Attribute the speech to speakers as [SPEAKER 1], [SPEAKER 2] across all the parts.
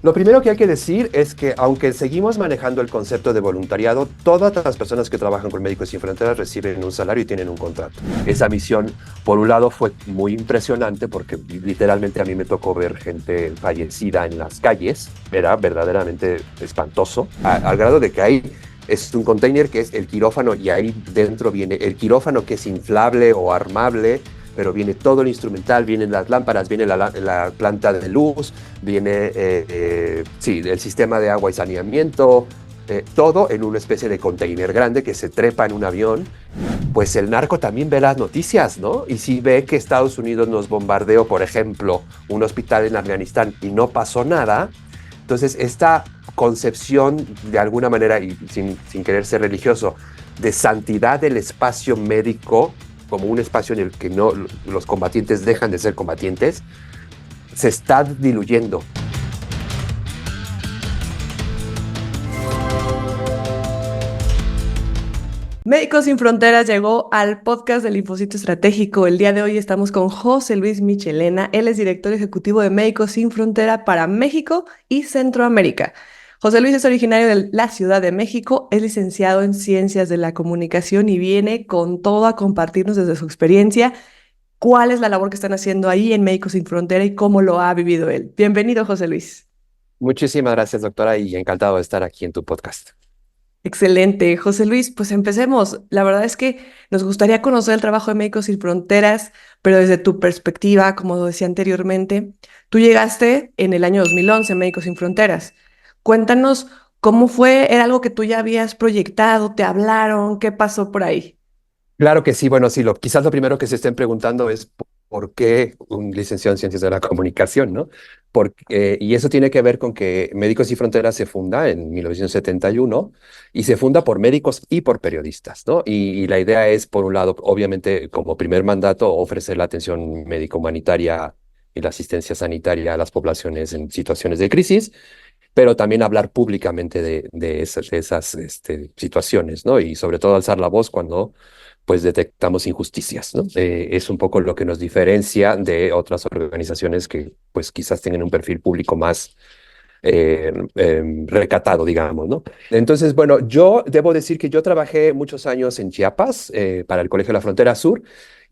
[SPEAKER 1] Lo primero que hay que decir es que aunque seguimos manejando el concepto de voluntariado, todas las personas que trabajan con Médicos Sin Fronteras reciben un salario y tienen un contrato. Esa misión, por un lado, fue muy impresionante porque literalmente a mí me tocó ver gente fallecida en las calles. Era verdaderamente espantoso, al grado de que hay es un container que es el quirófano y ahí dentro viene el quirófano que es inflable o armable, pero viene todo el instrumental, vienen las lámparas, viene la planta de luz, viene sí, el sistema de agua y saneamiento, todo en una especie de container grande que se trepa en un avión. Pues el narco también ve las noticias, ¿no? Y si ve que Estados Unidos nos bombardeó, por ejemplo, un hospital en Afganistán y no pasó nada, entonces esta concepción de alguna manera, y sin querer ser religioso, de santidad del espacio médico como un espacio en el que no, los combatientes dejan de ser combatientes, se está diluyendo.
[SPEAKER 2] Médicos Sin Fronteras llegó al podcast del Infocito Estratégico. El día de hoy estamos con José Luis Michelena. Él es director ejecutivo de Médicos Sin Frontera para México y Centroamérica. José Luis es originario de la Ciudad de México, es licenciado en Ciencias de la Comunicación y viene con todo a compartirnos desde su experiencia cuál es la labor que están haciendo ahí en Médicos Sin Frontera y cómo lo ha vivido él. Bienvenido, José Luis.
[SPEAKER 1] Muchísimas gracias, doctora, y encantado de estar aquí en tu podcast.
[SPEAKER 2] Excelente, José Luis, pues empecemos. La verdad es que nos gustaría conocer el trabajo de Médicos Sin Fronteras, pero desde tu perspectiva, como decía anteriormente, tú llegaste en el año 2011 a Médicos Sin Fronteras. Cuéntanos cómo fue, era algo que tú ya habías proyectado, te hablaron, qué pasó por ahí.
[SPEAKER 1] Claro que sí, bueno, sí, quizás lo primero que se estén preguntando es por qué un licenciado en Ciencias de la Comunicación, ¿no? Y eso tiene que ver con que Médicos Sin Fronteras se funda en 1971 y se funda por médicos y por periodistas, ¿no? Y la idea es, por un lado, obviamente, como primer mandato, ofrecer la atención médico-humanitaria y la asistencia sanitaria a las poblaciones en situaciones de crisis, pero también hablar públicamente de esas situaciones, ¿no? Y sobre todo alzar la voz cuando pues detectamos injusticias, ¿no? Es un poco lo que nos diferencia de otras organizaciones que pues quizás tengan un perfil público más recatado, digamos, ¿no? Entonces, bueno, yo debo decir que yo trabajé muchos años en Chiapas para el Colegio de la Frontera Sur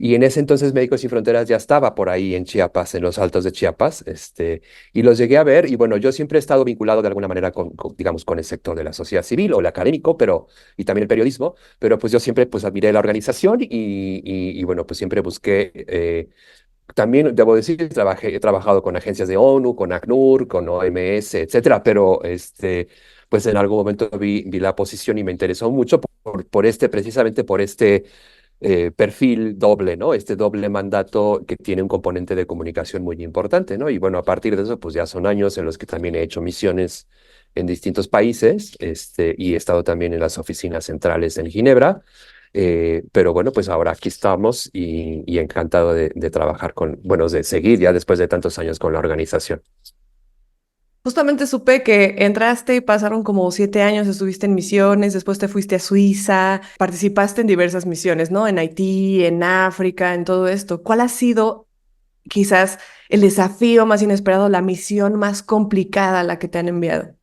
[SPEAKER 1] y en ese entonces Médicos Sin Fronteras ya estaba por ahí en Chiapas, en los altos de Chiapas, y los llegué a ver y bueno, yo siempre he estado vinculado de alguna manera digamos, con el sector de la sociedad civil o el académico, y también el periodismo, pero pues yo siempre pues admiré la organización y bueno, pues siempre busqué también debo decir, he trabajado con agencias de ONU, con ACNUR, con OMS, etcétera, pero pues en algún momento vi la posición y me interesó mucho precisamente por este perfil doble, ¿no? Este doble mandato que tiene un componente de comunicación muy importante, ¿no? Y bueno, a partir de eso, pues ya son años en los que también he hecho misiones en distintos países, y he estado también en las oficinas centrales en Ginebra. Pero bueno, pues ahora aquí estamos y encantado de trabajar bueno, de seguir ya después de tantos años con la organización.
[SPEAKER 2] Justamente supe que entraste y pasaron como 7 años, estuviste en misiones, después te fuiste a Suiza, participaste en diversas misiones, ¿no? En Haití, en África, en todo esto. ¿Cuál ha sido quizás el desafío más inesperado, la misión más complicada a la que te han enviado?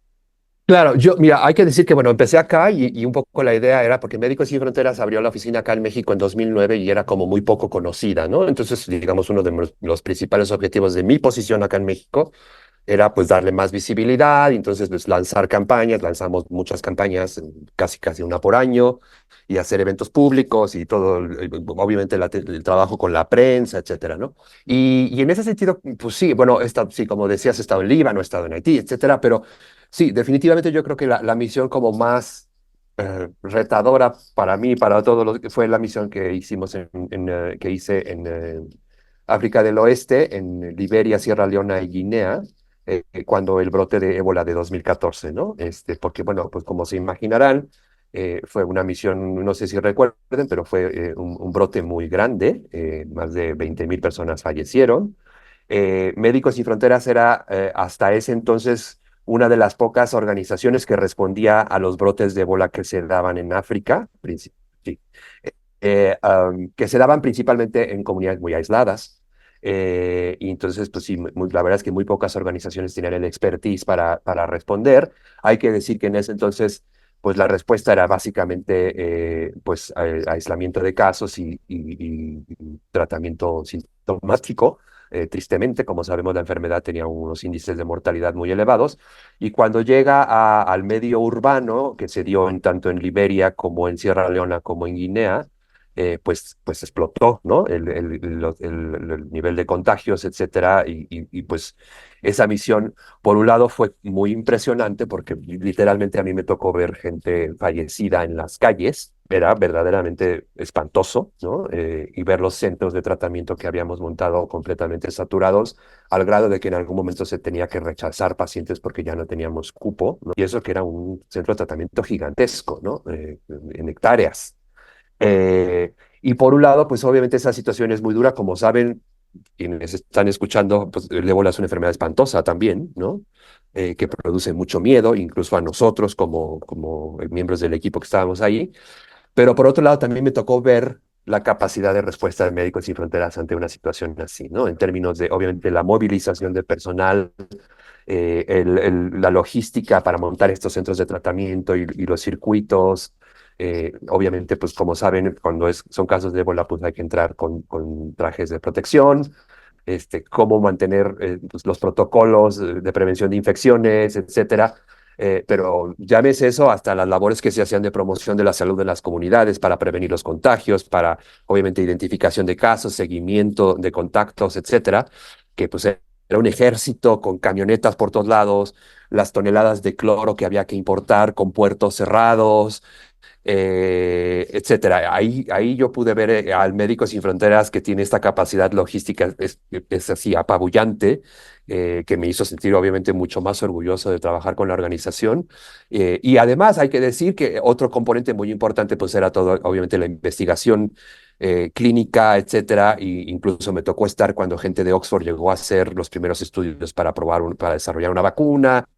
[SPEAKER 1] Claro, mira, hay que decir que, bueno, empecé acá y un poco la idea era porque Médicos Sin Fronteras abrió la oficina acá en México en 2009 y era como muy poco conocida, ¿no? Entonces, digamos, uno de los principales objetivos de mi posición acá en México era pues darle más visibilidad, y entonces pues lanzar campañas, lanzamos muchas campañas, casi una por año, y hacer eventos públicos y todo, obviamente el trabajo con la prensa, etcétera, ¿no? Y en ese sentido, pues sí, bueno, sí, como decías, he estado en Líbano, he estado en Haití, etcétera, pero sí, definitivamente yo creo que la misión como más retadora para mí, para todos los, fue la misión que hicimos que hice en África del Oeste, en Liberia, Sierra Leona y Guinea, cuando el brote de ébola de 2014, ¿no? Porque, bueno, pues como se imaginarán, fue una misión, no sé si recuerden, pero fue un brote muy grande, más de 20.000 personas fallecieron. Médicos Sin Fronteras era hasta ese entonces una de las pocas organizaciones que respondía a los brotes de ébola que se daban en África, sí, que se daban principalmente en comunidades muy aisladas. Y entonces, pues sí, la verdad es que muy pocas organizaciones tenían el expertise para responder. Hay que decir que en ese entonces, pues la respuesta era básicamente pues aislamiento de casos y tratamiento sintomático. Tristemente, como sabemos, la enfermedad tenía unos índices de mortalidad muy elevados. Y cuando llega al medio urbano, que se dio tanto en Liberia como en Sierra Leona como en Guinea, pues explotó, ¿no? El nivel de contagios, etcétera. Pues esa misión, por un lado, fue muy impresionante porque literalmente a mí me tocó ver gente fallecida en las calles. Era verdaderamente espantoso, ¿no? Y ver los centros de tratamiento que habíamos montado completamente saturados, al grado de que en algún momento se tenía que rechazar pacientes porque ya no teníamos cupo, ¿no? Y eso que era un centro de tratamiento gigantesco, ¿no? En hectáreas. Eh, y por un lado, pues obviamente esa situación es muy dura, como saben, quienes están escuchando, pues el ébola es una enfermedad espantosa también, ¿no? Que produce mucho miedo, incluso a nosotros como miembros del equipo que estábamos ahí. Pero por otro lado, también me tocó ver la capacidad de respuesta de Médicos Sin Fronteras ante una situación así, ¿no? En términos de, obviamente, la movilización de personal, la logística para montar estos centros de tratamiento y los circuitos. Obviamente, pues como saben, cuando son casos de ébola, pues hay que entrar con trajes de protección, cómo mantener pues, los protocolos de prevención de infecciones, etcétera. Pero llámese eso hasta las labores que se hacían de promoción de la salud de las comunidades para prevenir los contagios, para obviamente identificación de casos, seguimiento de contactos, etcétera, que pues era un ejército con camionetas por todos lados, las toneladas de cloro que había que importar con puertos cerrados, etcétera. Ahí yo pude ver al Médicos Sin Fronteras que tiene esta capacidad logística, es así apabullante, que me hizo sentir obviamente mucho más orgulloso de trabajar con la organización. Y además hay que decir que otro componente muy importante pues era todo, obviamente, la investigación clínica, etcétera. Y incluso me tocó estar cuando gente de Oxford llegó a hacer los primeros estudios para desarrollar una vacuna.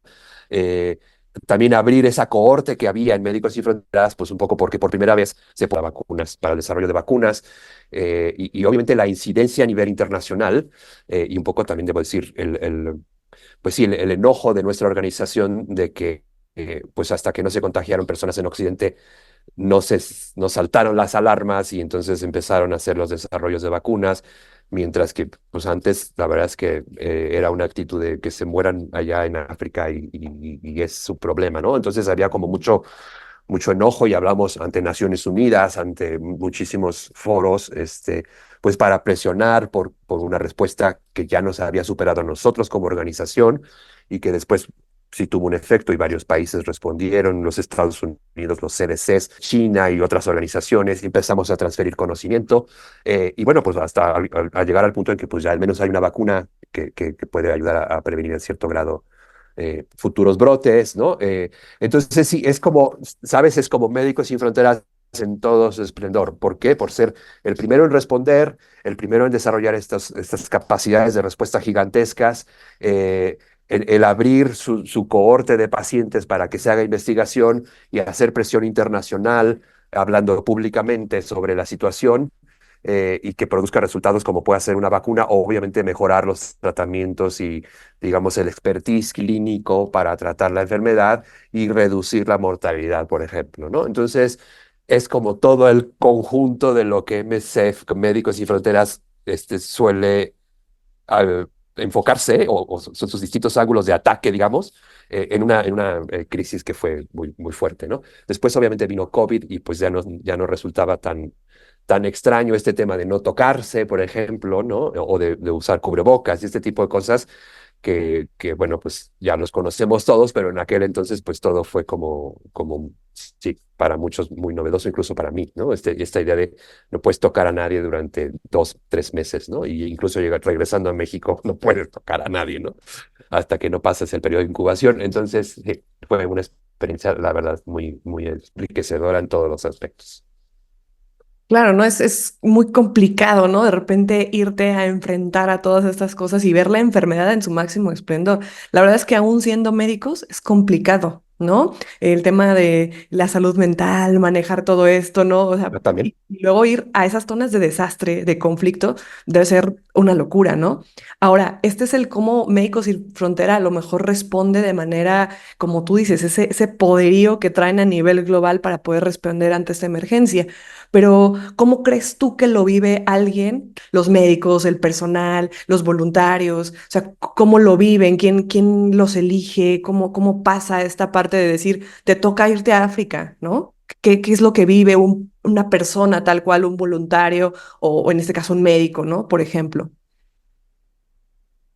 [SPEAKER 1] Eh, También abrir esa cohorte que había en Médicos Sin Fronteras, pues un poco porque por primera vez se para vacunas, para el desarrollo de vacunas, y obviamente la incidencia a nivel internacional, y un poco también debo decir, pues sí, el enojo de nuestra organización de que, pues hasta que no se contagiaron personas en Occidente, no saltaron las alarmas y entonces empezaron a hacer los desarrollos de vacunas, mientras que pues antes la verdad es que era una actitud de que se mueran allá en África y es su problema, ¿no? Entonces había como mucho enojo y hablamos ante Naciones Unidas, ante muchísimos foros, pues para presionar por una respuesta que ya nos había superado a nosotros como organización y que después sí tuvo un efecto y varios países respondieron, los Estados Unidos, los CDCs, China y otras organizaciones, y empezamos a transferir conocimiento. Y bueno, pues hasta a llegar al punto en que pues ya al menos hay una vacuna que puede ayudar a prevenir en cierto grado futuros brotes, ¿no? Entonces sí, es como, ¿sabes? Es como Médicos Sin Fronteras en todo su esplendor. ¿Por qué? Por ser el primero en responder, el primero en desarrollar estas capacidades de respuesta gigantescas, el abrir su cohorte de pacientes para que se haga investigación y hacer presión internacional, hablando públicamente sobre la situación. Y que produzca resultados como puede ser una vacuna, o obviamente mejorar los tratamientos y, digamos, el expertise clínico para tratar la enfermedad y reducir la mortalidad, por ejemplo, ¿no? Entonces, es como todo el conjunto de lo que MSF, Médicos Sin Fronteras, suele enfocarse, o son sus distintos ángulos de ataque, digamos, en una crisis que fue muy fuerte, ¿no? Después, obviamente, vino COVID y pues ya no resultaba tan extraño este tema de no tocarse, por ejemplo, ¿no? O de usar cubrebocas y este tipo de cosas bueno, pues ya los conocemos todos, pero en aquel entonces, pues todo fue sí, para muchos muy novedoso, incluso para mí, ¿no? Esta idea de no puedes tocar a nadie durante 2, 3 meses, ¿no? Y incluso regresando a México, no puedes tocar a nadie, ¿no? Hasta que no pases el periodo de incubación. Entonces, sí, fue una experiencia, la verdad, muy enriquecedora en todos los aspectos.
[SPEAKER 2] Claro, ¿no? Es muy complicado, ¿no? De repente irte a enfrentar a todas estas cosas y ver la enfermedad en su máximo esplendor. La verdad es que aún siendo médicos es complicado. ¿no? El tema de la salud mental, manejar todo esto, ¿no? O sea,
[SPEAKER 1] También.
[SPEAKER 2] y luego ir a esas zonas de desastre, de conflicto, debe ser una locura, ¿no? Ahora, este es el cómo Médicos Sin Frontera a lo mejor responde de manera, como tú dices, ese poderío que traen a nivel global para poder responder ante esta emergencia. Pero, ¿cómo crees tú que lo vive alguien, los médicos, el personal, los voluntarios? O sea, ¿cómo lo viven? ¿Quién los elige? ¿Cómo pasa esta parte de decir, te toca irte a África, ¿no? ¿Qué es lo que vive una persona tal cual, un voluntario o en este caso un médico, ¿no? Por ejemplo.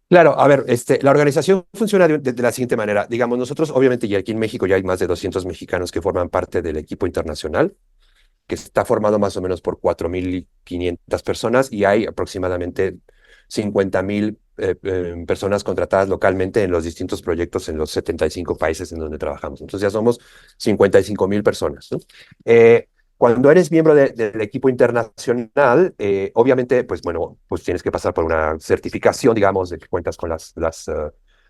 [SPEAKER 1] Claro, a ver, la organización funciona de la siguiente manera. Digamos, nosotros, obviamente, ya aquí en México ya hay más de 200 mexicanos que forman parte del equipo internacional, que está formado más o menos por 4.500 personas y hay aproximadamente 50.000 personas contratadas localmente en los distintos proyectos en los 75 países en donde trabajamos. Entonces ya somos 55.000 personas, ¿no? Cuando eres miembro del equipo internacional, obviamente, pues bueno, pues tienes que pasar por una certificación, digamos, de que cuentas con las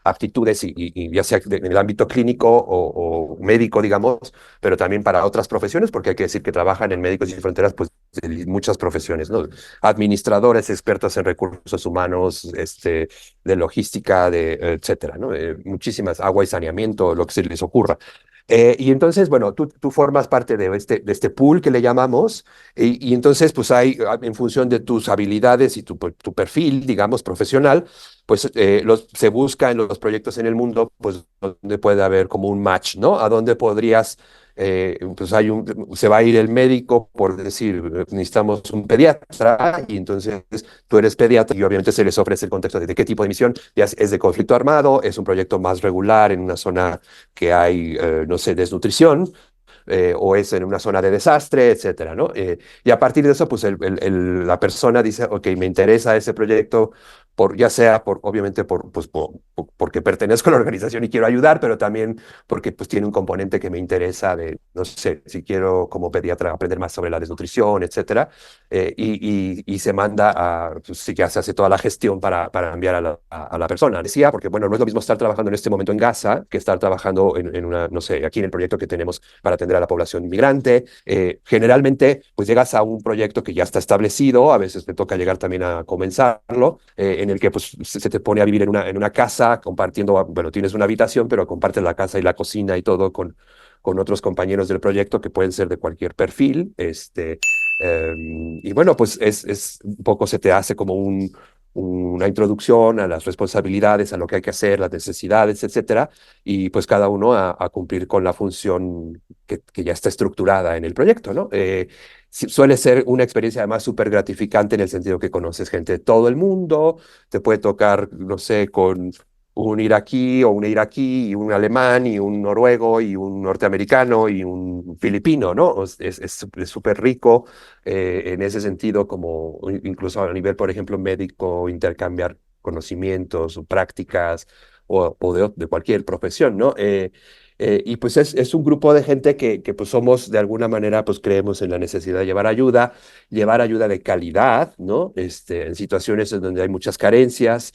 [SPEAKER 1] aptitudes y ya sea en el ámbito clínico o médico, digamos, pero también para otras profesiones, porque hay que decir que trabajan en Médicos Sin Fronteras, pues de muchas profesiones, ¿no? Administradores, expertos en recursos humanos, de logística, etcétera, ¿no? Muchísimas, agua y saneamiento, lo que se les ocurra. Y entonces, bueno, tú formas parte de este pool que le llamamos, y entonces, pues hay, en función de tus habilidades y tu perfil, digamos, profesional, pues se busca en los proyectos en el mundo, pues donde puede haber como un match, ¿no? A dónde podrías, pues se va a ir el médico por decir, necesitamos un pediatra, y entonces tú eres pediatra y obviamente se les ofrece el contexto de qué tipo de misión, ya es de conflicto armado, es un proyecto más regular en una zona que hay, no sé, desnutrición, o es en una zona de desastre, etcétera, ¿no? Y a partir de eso, pues la persona dice, ok, me interesa ese proyecto, ya sea obviamente porque pertenezco a la organización y quiero ayudar, pero también porque pues tiene un componente que me interesa de, no sé, si quiero como pediatra aprender más sobre la desnutrición, etcétera, y se manda pues sí, ya se hace toda la gestión para enviar a la persona. Decía, porque bueno, no es lo mismo estar trabajando en este momento en Gaza que estar trabajando en una, no sé, aquí en el proyecto que tenemos para atender a la población inmigrante. Generalmente, pues llegas a un proyecto que ya está establecido, a veces te toca llegar también a comenzarlo, en el que pues se te pone a vivir en una casa, compartiendo, bueno, tienes una habitación, pero compartes la casa y la cocina y todo con otros compañeros del proyecto que pueden ser de cualquier perfil. Y bueno, pues un poco se te hace como una introducción a las responsabilidades, a lo que hay que hacer, las necesidades, etcétera, y pues cada uno a cumplir con la función que ya está estructurada en el proyecto, ¿no? Suele ser una experiencia además súper gratificante en el sentido que conoces gente de todo el mundo, te puede tocar, no sé, con un iraquí o una iraquí y un alemán y un noruego y un norteamericano y un filipino, ¿no? Es súper rico en ese sentido, como incluso a nivel, por ejemplo, médico, intercambiar conocimientos o prácticas o de cualquier profesión, ¿no? Y pues es un grupo de gente que pues somos de alguna manera, pues creemos en la necesidad de llevar ayuda de calidad, ¿no? En situaciones en donde hay muchas carencias.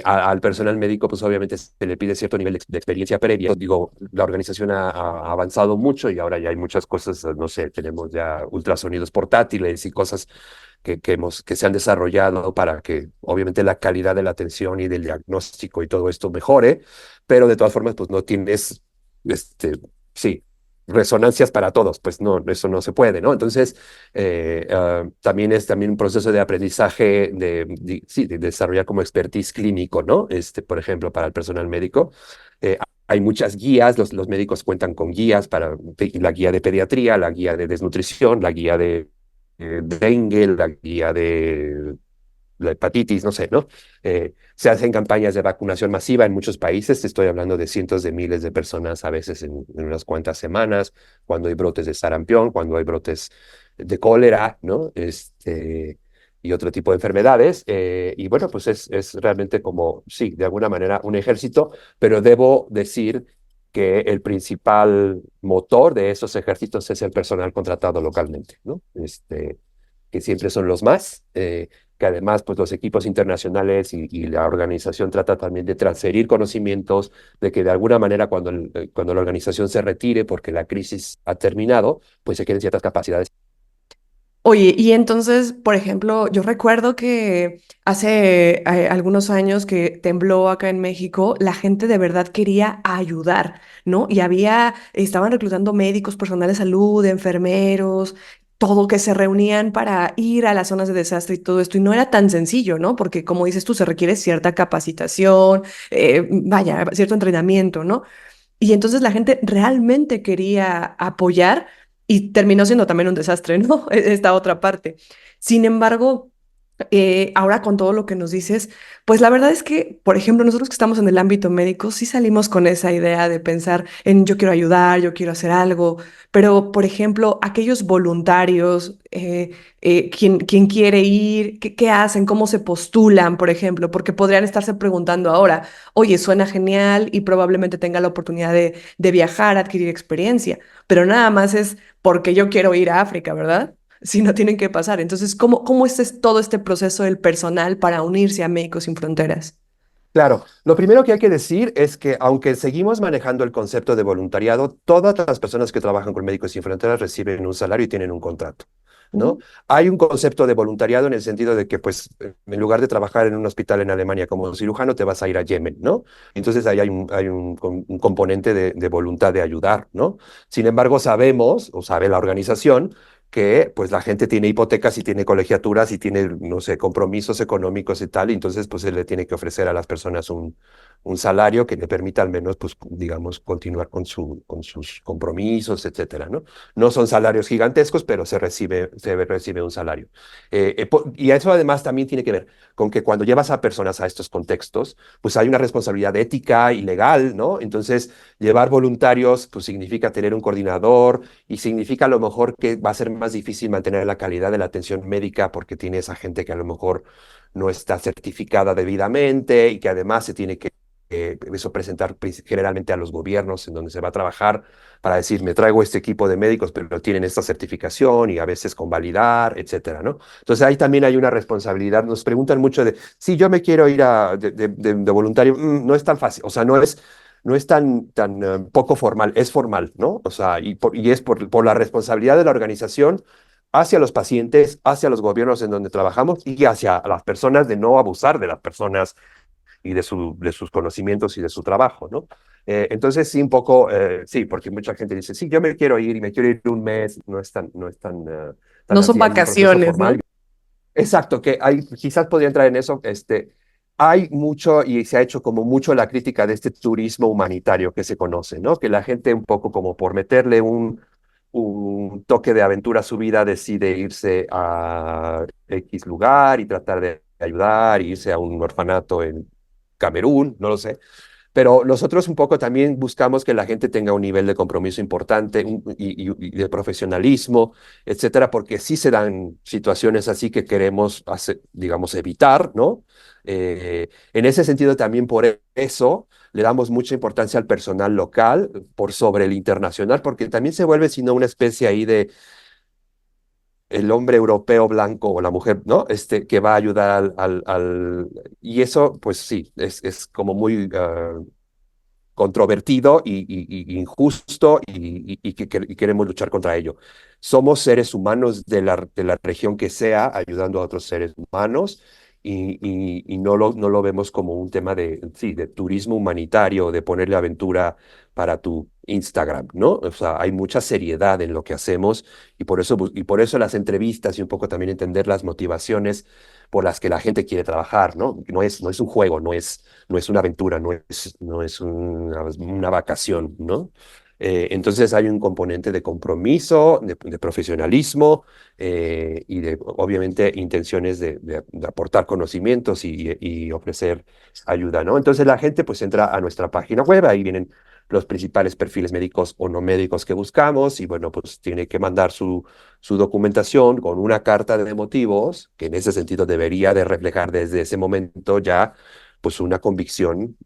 [SPEAKER 1] Al personal médico, pues obviamente se le pide cierto nivel de experiencia previa. Digo, la organización ha avanzado mucho y ahora ya hay muchas cosas, no sé, tenemos ya ultrasonidos portátiles y cosas que se han desarrollado para que obviamente la calidad de la atención y del diagnóstico y todo esto mejore, pero de todas formas, pues no tienes, sí, resonancias para todos, pues no, eso no se puede, ¿no? Entonces, también es también un proceso de aprendizaje sí, de desarrollar como expertise clínico, ¿no? Por ejemplo, para el personal médico. Hay muchas guías, los médicos cuentan con guías para la guía de pediatría, la guía de desnutrición, la guía de dengue, la guía de la hepatitis, no sé, ¿no? Se hacen campañas de vacunación masiva en muchos países, te estoy hablando de cientos de miles de personas a veces en unas cuantas semanas, cuando hay brotes de sarampión, cuando hay brotes de cólera, ¿no? Y otro tipo de enfermedades. Y bueno, pues es realmente como, sí, de alguna manera un ejército, pero debo decir que el principal motor de esos ejércitos es el personal contratado localmente, ¿no? Que siempre son los más. que además pues los equipos internacionales y la organización trata también de transferir conocimientos, de que de alguna manera cuando la organización se retire porque la crisis ha terminado, pues se queden ciertas capacidades.
[SPEAKER 2] Oye, y entonces, por ejemplo, yo recuerdo que hace algunos años que tembló acá en México, la gente de verdad quería ayudar, ¿no? Y estaban reclutando médicos, personal de salud, enfermeros, todo que se reunían para ir a las zonas de desastre y todo esto. Y no era tan sencillo, ¿no? Porque como dices tú, se requiere cierta capacitación, vaya, cierto entrenamiento, ¿no? Y entonces la gente realmente quería apoyar y terminó siendo también un desastre, ¿no? Esta otra parte. Sin embargo, ahora con todo lo que nos dices, pues la verdad es que, por ejemplo, nosotros que estamos en el ámbito médico, sí salimos con esa idea de pensar en yo quiero ayudar, yo quiero hacer algo, pero, por ejemplo, aquellos voluntarios, quien quiere ir, qué hacen, cómo se postulan, por ejemplo, porque podrían estarse preguntando ahora, oye, suena genial y probablemente tenga la oportunidad de viajar, adquirir experiencia, pero nada más es porque yo quiero ir a África, ¿verdad? Si no tienen que pasar. Entonces, ¿cómo es todo este proceso del personal para unirse a Médicos Sin Fronteras?
[SPEAKER 1] Claro, lo primero que hay que decir es que aunque seguimos manejando el concepto de voluntariado, todas las personas que trabajan con Médicos Sin Fronteras reciben un salario y tienen un contrato, ¿no?
[SPEAKER 2] Ujú.
[SPEAKER 1] Hay un concepto de voluntariado en el sentido de que, pues, en lugar de trabajar en un hospital en Alemania como cirujano, te vas a ir a Yemen, ¿no? Entonces ahí hay un componente de voluntad de ayudar, ¿no? Sin embargo, sabemos, o sabe la organización, que pues la gente tiene hipotecas y tiene colegiaturas y tiene, no sé, compromisos económicos y tal, y entonces pues se le tiene que ofrecer a las personas un salario que le permita al menos, pues, digamos, continuar con sus compromisos, etcétera, ¿no? No son salarios gigantescos, pero se recibe un salario. Y eso además también tiene que ver con que cuando llevas a personas a estos contextos, pues hay una responsabilidad ética y legal, ¿no? Entonces, llevar voluntarios, pues significa tener un coordinador y significa a lo mejor que va a ser más difícil mantener la calidad de la atención médica porque tienes a gente que a lo mejor no está certificada debidamente y que además se tiene que eso presentar generalmente a los gobiernos en donde se va a trabajar para decir, me traigo este equipo de médicos, pero tienen esta certificación y a veces convalidar, etcétera, ¿no? Entonces ahí también hay una responsabilidad. Nos preguntan mucho de, si yo me quiero ir de voluntario, no es tan fácil, o sea, no es tan poco formal, es formal, ¿no? O sea, y es por la responsabilidad de la organización hacia los pacientes, hacia los gobiernos en donde trabajamos y hacia las personas de no abusar de las personas y de sus conocimientos y de su trabajo, ¿no? Entonces, sí, un poco, sí, porque mucha gente dice, sí, yo me quiero ir y me quiero ir un mes, no es tan
[SPEAKER 2] No son
[SPEAKER 1] así, hay un proceso
[SPEAKER 2] vacaciones,
[SPEAKER 1] formal.
[SPEAKER 2] ¿no?
[SPEAKER 1] Exacto, que quizás podría entrar en eso, hay mucho y se ha hecho como mucho la crítica de este turismo humanitario que se conoce, ¿no? Que la gente un poco como por meterle un toque de aventura a su vida decide irse a X lugar y tratar de ayudar, irse a un orfanato en Camerún, no lo sé. Pero nosotros un poco también buscamos que la gente tenga un nivel de compromiso importante y de profesionalismo, etcétera, porque sí se dan situaciones así que queremos digamos, evitar, ¿no? En ese sentido, también por eso le damos mucha importancia al personal local por sobre el internacional, porque también se vuelve, sino una especie ahí de el hombre europeo blanco o la mujer, ¿no? Que va a ayudar y eso, pues sí, es como muy controvertido y injusto y queremos luchar contra ello. Somos seres humanos de la región que sea, ayudando a otros seres humanos y no lo vemos como un tema sí, de turismo humanitario, de ponerle aventura para tu Instagram, ¿no? O sea, hay mucha seriedad en lo que hacemos y por eso las entrevistas y un poco también entender las motivaciones por las que la gente quiere trabajar, ¿no? No es un juego, no es una aventura, no es una vacación, ¿no? Entonces hay un componente de compromiso, de profesionalismo y de, obviamente, intenciones de aportar conocimientos y ofrecer ayuda, ¿no? Entonces la gente pues entra a nuestra página web, ahí vienen los principales perfiles médicos o no médicos que buscamos y bueno, pues tiene que mandar su documentación con una carta de motivos, que en ese sentido debería de reflejar desde ese momento ya pues una convicción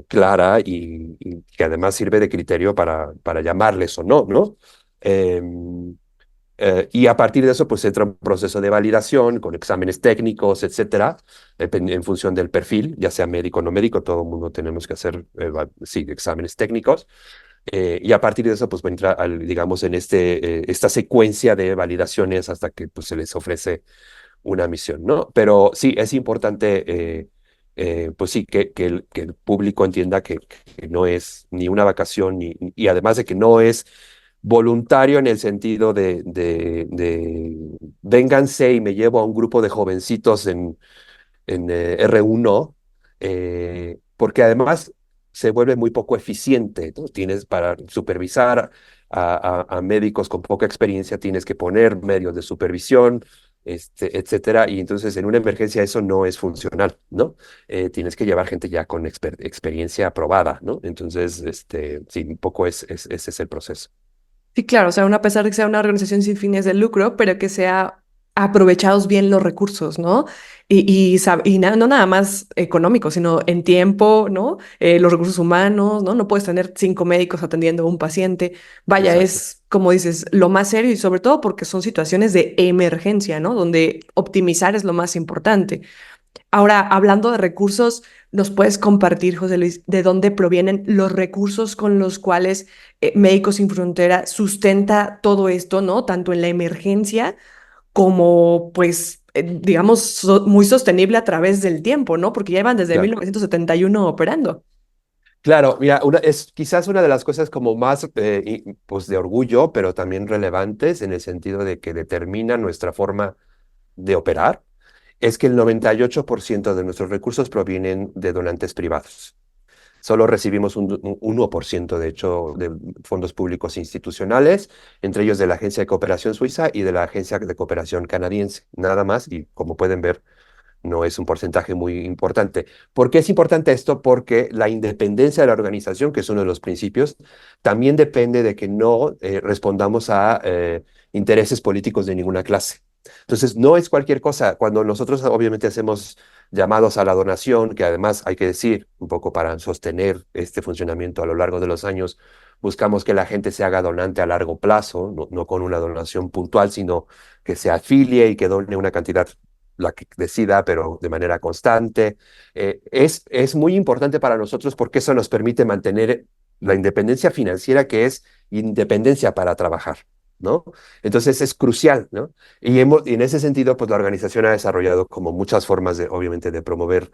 [SPEAKER 1] clara y que además sirve de criterio para llamarles o no, ¿no? Em, Y a partir de eso, pues entra un proceso de validación con exámenes técnicos, etcétera, en función del perfil, ya sea médico o no médico, todo el mundo tenemos que hacer, sí, exámenes técnicos. Y a partir de eso, pues entra, digamos, en esta secuencia de validaciones hasta que pues, se les ofrece una misión, ¿no? Pero sí, es importante, pues sí, que el público entienda que no es ni una vacación, y además de que no es voluntario en el sentido de vénganse y me llevo a un grupo de jovencitos en R1, porque además se vuelve muy poco eficiente, ¿no? Tienes para supervisar a médicos con poca experiencia, tienes que poner medios de supervisión, etcétera, y entonces en una emergencia eso no es funcional, ¿no? Tienes que llevar gente ya con experiencia aprobada, ¿no? Entonces, sí, un poco ese es el proceso.
[SPEAKER 2] Sí, claro, o sea, a pesar de que sea una organización sin fines de lucro, pero que sea aprovechados bien los recursos, ¿no? No nada más económicos, sino en tiempo, ¿no? Los recursos humanos, ¿no? No puedes tener 5 médicos atendiendo a un paciente. Vaya,
[SPEAKER 1] Exacto.
[SPEAKER 2] es, como dices, lo más serio y sobre todo porque son situaciones de emergencia, ¿no? Donde optimizar es lo más importante. Ahora, hablando de recursos, ¿nos puedes compartir, José Luis, de dónde provienen los recursos con los cuales Médicos Sin Frontera sustenta todo esto, ¿no? Tanto en la emergencia como, pues, digamos, muy sostenible a través del tiempo, ¿no? Porque ya llevan desde
[SPEAKER 1] Claro.
[SPEAKER 2] 1971 operando.
[SPEAKER 1] Claro, mira, es quizás una de las cosas como más pues de orgullo, pero también relevantes en el sentido de que determina nuestra forma de operar, es que el 98% de nuestros recursos provienen de donantes privados. Solo recibimos un 1%, de hecho, de fondos públicos institucionales, entre ellos de la Agencia de Cooperación Suiza y de la Agencia de Cooperación Canadiense, nada más, y como pueden ver, no es un porcentaje muy importante. ¿Por qué es importante esto? Porque la independencia de la organización, que es uno de los principios, también depende de que no respondamos a intereses políticos de ninguna clase. Entonces, no es cualquier cosa. Cuando nosotros obviamente hacemos llamados a la donación, que además hay que decir, un poco para sostener este funcionamiento a lo largo de los años, buscamos que la gente se haga donante a largo plazo, no con una donación puntual, sino que se afilie y que done una cantidad la que decida, pero de manera constante. Es muy importante para nosotros porque eso nos permite mantener la independencia financiera, que es independencia para trabajar, ¿no? Entonces es crucial, ¿no? Y en ese sentido, pues la organización ha desarrollado como muchas formas de, obviamente, de promover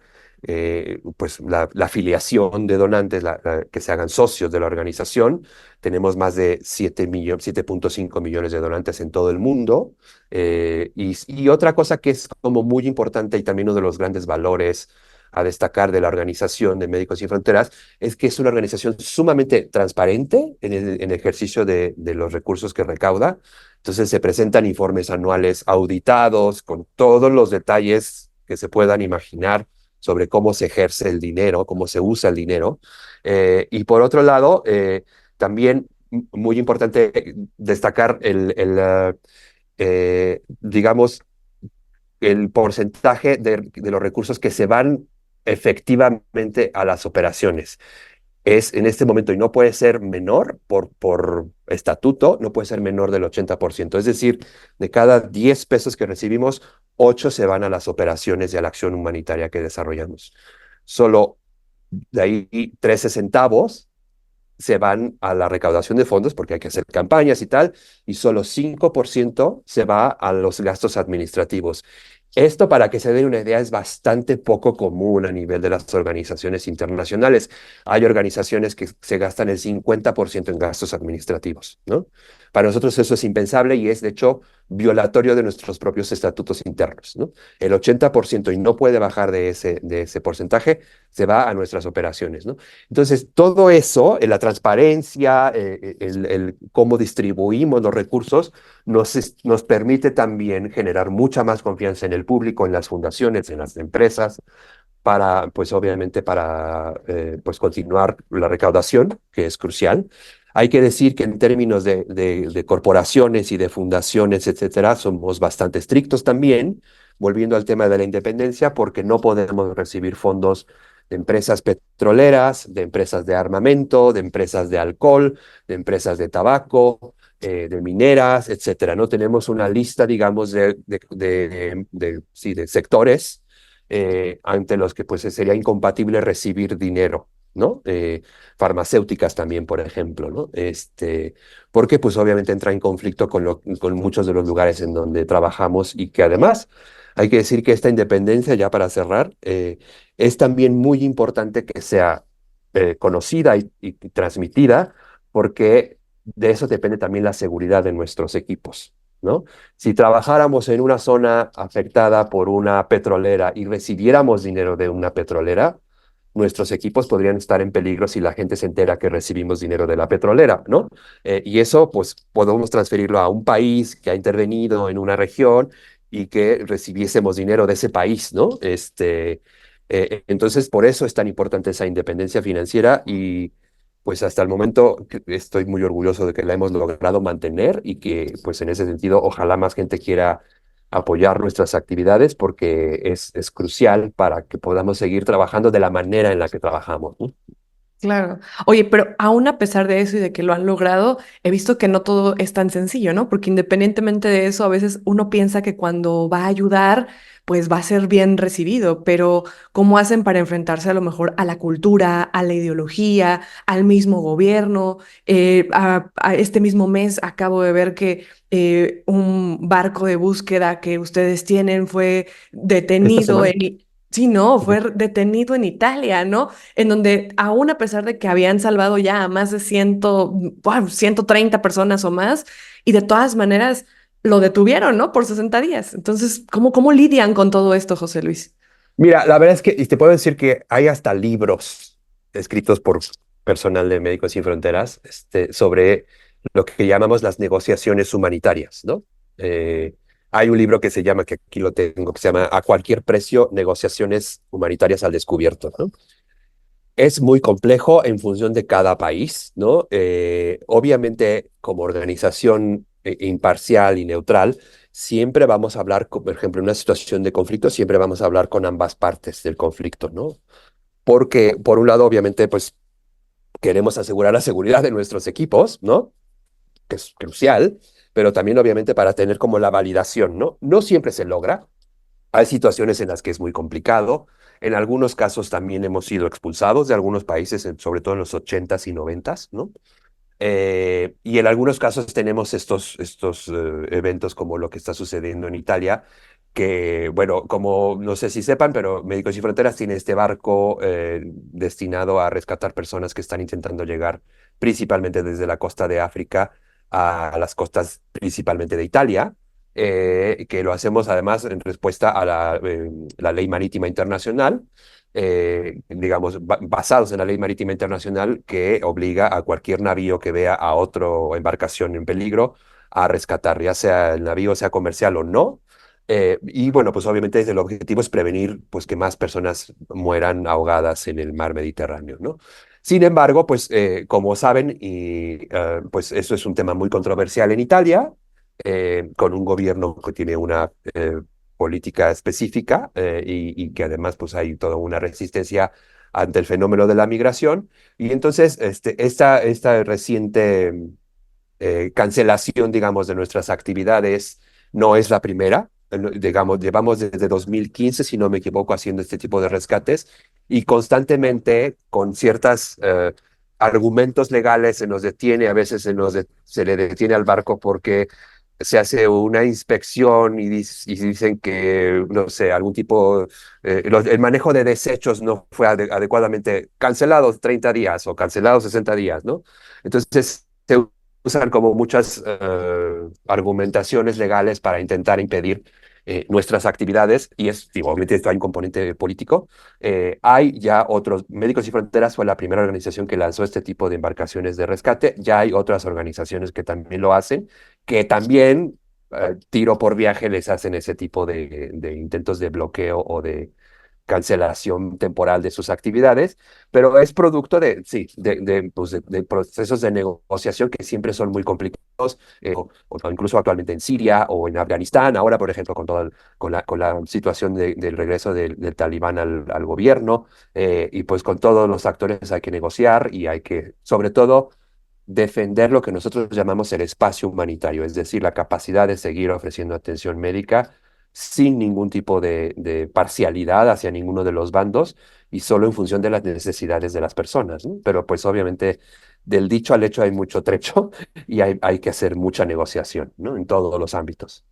[SPEAKER 1] pues la afiliación de donantes, que se hagan socios de la organización. Tenemos más de 7.5 millones de donantes en todo el mundo. Y otra cosa que es como muy importante y también uno de los grandes valores a destacar de la organización de Médicos Sin Fronteras es que es una organización sumamente transparente en el ejercicio de los recursos que recauda. Entonces se presentan informes anuales auditados con todos los detalles que se puedan imaginar sobre cómo se ejerce el dinero, cómo se usa el dinero. Y por otro lado, también muy importante destacar digamos, el porcentaje de los recursos que se van efectivamente a las operaciones. Es en este momento, y no puede ser menor por estatuto, no puede ser menor del 80%. Es decir, de cada 10 pesos que recibimos, 8 se van a las operaciones y a la acción humanitaria que desarrollamos. Solo de ahí 13 centavos se van a la recaudación de fondos porque hay que hacer campañas y tal, y solo 5% se va a los gastos administrativos. Esto, para que se den una idea, es bastante poco común a nivel de las organizaciones internacionales. Hay organizaciones que se gastan el 50% en gastos administrativos, ¿no? Para nosotros eso es impensable y es, de hecho, violatorio de nuestros propios estatutos internos, ¿no? El 80%, y no puede bajar de ese porcentaje, se va a nuestras operaciones, ¿no? Entonces, todo eso, la transparencia, el cómo distribuimos los recursos, nos permite también generar mucha más confianza en el público, en las fundaciones, en las empresas, pues obviamente para pues continuar la recaudación, que es crucial. Hay que decir que en términos de corporaciones y de fundaciones, etcétera, somos bastante estrictos también, volviendo al tema de la independencia, porque no podemos recibir fondos de empresas petroleras, de empresas de armamento, de empresas de alcohol, de empresas de tabaco, de mineras, etcétera, ¿no? Tenemos una lista, digamos, sí, de sectores ante los que pues sería incompatible recibir dinero, ¿no? Farmacéuticas también, por ejemplo, ¿no? Porque pues obviamente entra en conflicto con muchos de los lugares en donde trabajamos y que además hay que decir que esta independencia, ya para cerrar, es también muy importante que sea conocida y transmitida, porque de eso depende también la seguridad de nuestros equipos, ¿no? Si trabajáramos en una zona afectada por una petrolera y recibiéramos dinero de una petrolera, nuestros equipos podrían estar en peligro si la gente se entera que recibimos dinero de la petrolera, ¿no? Y eso, pues, podemos transferirlo a un país que ha intervenido en una región y que recibiésemos dinero de ese país, ¿no? Entonces, por eso es tan importante esa independencia financiera y, pues, hasta el momento estoy muy orgulloso de que la hemos logrado mantener y que, pues, en ese sentido, ojalá más gente quiera apoyar nuestras actividades porque es crucial para que podamos seguir trabajando de la manera en la que trabajamos, ¿no?
[SPEAKER 2] Claro. Oye, pero aún a pesar de eso y de que lo han logrado, he visto que no todo es tan sencillo, ¿no? Porque independientemente de eso, a veces uno piensa que cuando va a ayudar, pues va a ser bien recibido, pero ¿cómo hacen para enfrentarse a lo mejor a la cultura, a la ideología, al mismo gobierno? A este mismo mes acabo de ver que un barco de búsqueda que ustedes tienen fue
[SPEAKER 1] Esta
[SPEAKER 2] detenido
[SPEAKER 1] semana.
[SPEAKER 2] en... Sí, no,
[SPEAKER 1] Ujú.
[SPEAKER 2] fue detenido en Italia, ¿no? En donde aún a pesar de que habían salvado ya a más de 130 personas o más, y de todas maneras lo detuvieron, ¿no? Por 60 días. Entonces, ¿cómo lidian con todo esto, José Luis?
[SPEAKER 1] Mira, la verdad es que, y te puedo decir que hay hasta libros escritos por personal de Médicos Sin Fronteras, sobre lo que llamamos las negociaciones humanitarias, ¿no? Eh, Hay un libro que se llama, que aquí lo tengo, que se llama A cualquier precio, negociaciones humanitarias al descubierto, ¿no? Es muy complejo en función de cada país, ¿no? Obviamente, como organización imparcial y neutral, siempre vamos a hablar, por ejemplo, en una situación de conflicto, siempre vamos a hablar con ambas partes del conflicto, ¿no? Porque, por un lado, obviamente, pues queremos asegurar la seguridad de nuestros equipos, ¿no? Que es crucial, pero también, obviamente, para tener como la validación, ¿no? No siempre se logra. Hay situaciones en las que es muy complicado. En algunos casos también hemos sido expulsados de algunos países, sobre todo en los 80s y 90s, ¿no? Y en algunos casos tenemos estos eventos como lo que está sucediendo en Italia, que, bueno, como no sé si sepan, pero Médicos Sin Fronteras tiene este barco destinado a rescatar personas que están intentando llegar principalmente desde la costa de África a las costas principalmente de Italia, que lo hacemos además en respuesta a la ley marítima internacional, digamos, basados en la ley marítima internacional que obliga a cualquier navío que vea a otra embarcación en peligro a rescatar, ya sea el navío sea comercial o no. Y bueno, pues obviamente el objetivo es prevenir pues, que más personas mueran ahogadas en el mar Mediterráneo, ¿no? Sin embargo, pues como saben, pues eso es un tema muy controversial en Italia, con un gobierno que tiene una política específica y que además pues hay toda una resistencia ante el fenómeno de la migración. Y entonces esta reciente cancelación, digamos, de nuestras actividades no es la primera. Digamos, llevamos desde 2015, si no me equivoco, haciendo este tipo de rescates y constantemente con ciertos argumentos legales se nos detiene, a veces se le detiene al barco porque se hace una inspección y dicen que, no sé, algún tipo, el manejo de desechos no fue adecuadamente cancelado 30 días o cancelado 60 días, ¿no? Entonces, se usan como muchas argumentaciones legales para intentar impedir nuestras actividades y digo, obviamente esto hay un componente político. Hay ya otros, Médicos Sin Fronteras fue la primera organización que lanzó este tipo de embarcaciones de rescate, ya hay otras organizaciones que también lo hacen, que también tiro por viaje les hacen ese tipo de intentos de bloqueo o de cancelación temporal de sus actividades, pero es producto de, sí, pues de procesos de negociación que siempre son muy complicados, o incluso actualmente en Siria o en Afganistán, ahora, por ejemplo, con la situación del regreso del talibán al gobierno, y pues con todos los actores hay que negociar y hay que, sobre todo, defender lo que nosotros llamamos el espacio humanitario, es decir, la capacidad de seguir ofreciendo atención médica sin ningún tipo de parcialidad hacia ninguno de los bandos y solo en función de las necesidades de las personas, ¿no? Pero pues obviamente del dicho al hecho hay mucho trecho y hay que hacer mucha negociación, ¿no? En todos los ámbitos.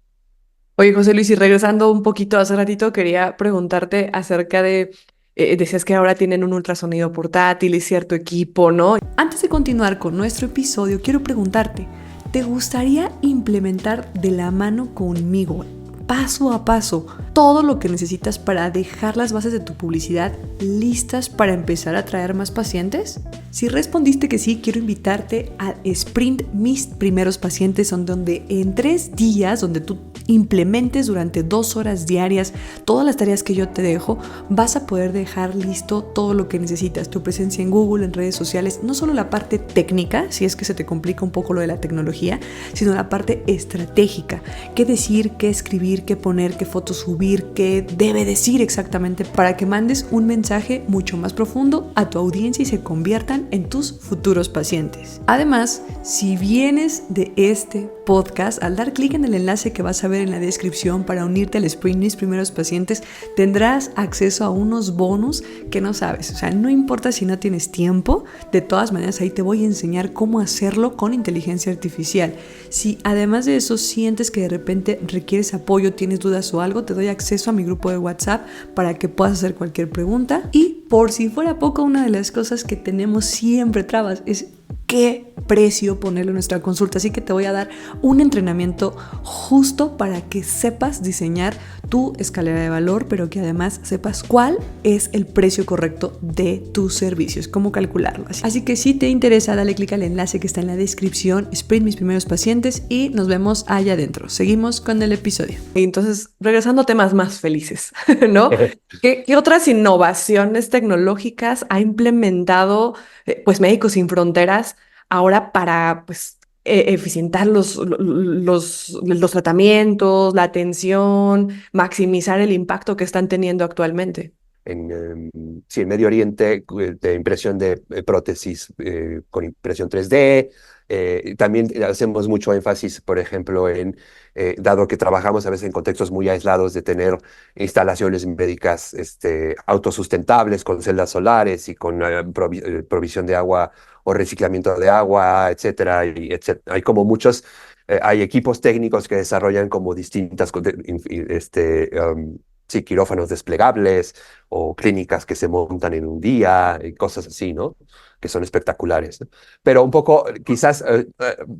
[SPEAKER 2] Oye, José Luis, y regresando un poquito hace ratito, quería preguntarte acerca de, decías que ahora tienen un ultrasonido portátil y cierto equipo, ¿no? Antes de continuar con nuestro episodio, quiero preguntarte, ¿te gustaría implementar de la mano conmigo, paso a paso, todo lo que necesitas para dejar las bases de tu publicidad listas para empezar a atraer más pacientes? Si respondiste que sí, quiero invitarte al Sprint Mis Primeros Pacientes, donde en 3 días, donde tú implementes durante 2 horas diarias todas las tareas que yo te dejo, vas a poder dejar listo todo lo que necesitas, tu presencia en Google, en redes sociales, no solo la parte técnica, si es que se te complica un poco lo de la tecnología, sino la parte estratégica, qué decir, qué escribir, qué poner, qué fotos subir, qué debe decir exactamente para que mandes un mensaje mucho más profundo a tu audiencia y se conviertan en tus futuros pacientes. Además, si vienes de este podcast, al dar clic en el enlace que vas a ver en la descripción para unirte al Sprint Mis Primeros Pacientes, tendrás acceso a unos bonus que no sabes. O sea, no importa si no tienes tiempo, de todas maneras ahí te voy a enseñar cómo hacerlo con inteligencia artificial. Si además de eso sientes que de repente requieres apoyo, tienes dudas o algo, te doy acceso a mi grupo de WhatsApp para que puedas hacer cualquier pregunta. Y por si fuera poco, una de las cosas que tenemos siempre trabas es qué precio ponerle a nuestra consulta. Así que te voy a dar un entrenamiento justo para que sepas diseñar tu escalera de valor, pero que además sepas cuál es el precio correcto de tus servicios, cómo calcularlo. Así que si te interesa, dale clic al enlace que está en la descripción, Sprint Mis Primeros Pacientes, y nos vemos allá adentro. Seguimos con el episodio. Entonces, regresando a temas más felices, ¿no? ¿Qué otras innovaciones tecnológicas ha implementado pues Médicos Sin Fronteras ahora para pues eficientar los tratamientos, la atención, maximizar el impacto que están teniendo actualmente?
[SPEAKER 1] Sí, en Medio Oriente, de impresión de prótesis con impresión 3D. También hacemos mucho énfasis, por ejemplo, dado que trabajamos a veces en contextos muy aislados, de tener instalaciones médicas autosustentables con celdas solares y con provisión de agua o reciclamiento de agua, etcétera. Hay como muchos, hay equipos técnicos que desarrollan como distintas, sí, quirófanos desplegables o clínicas que se montan en un día y cosas así, ¿no? Que son espectaculares, ¿no? Pero un poco, quizás,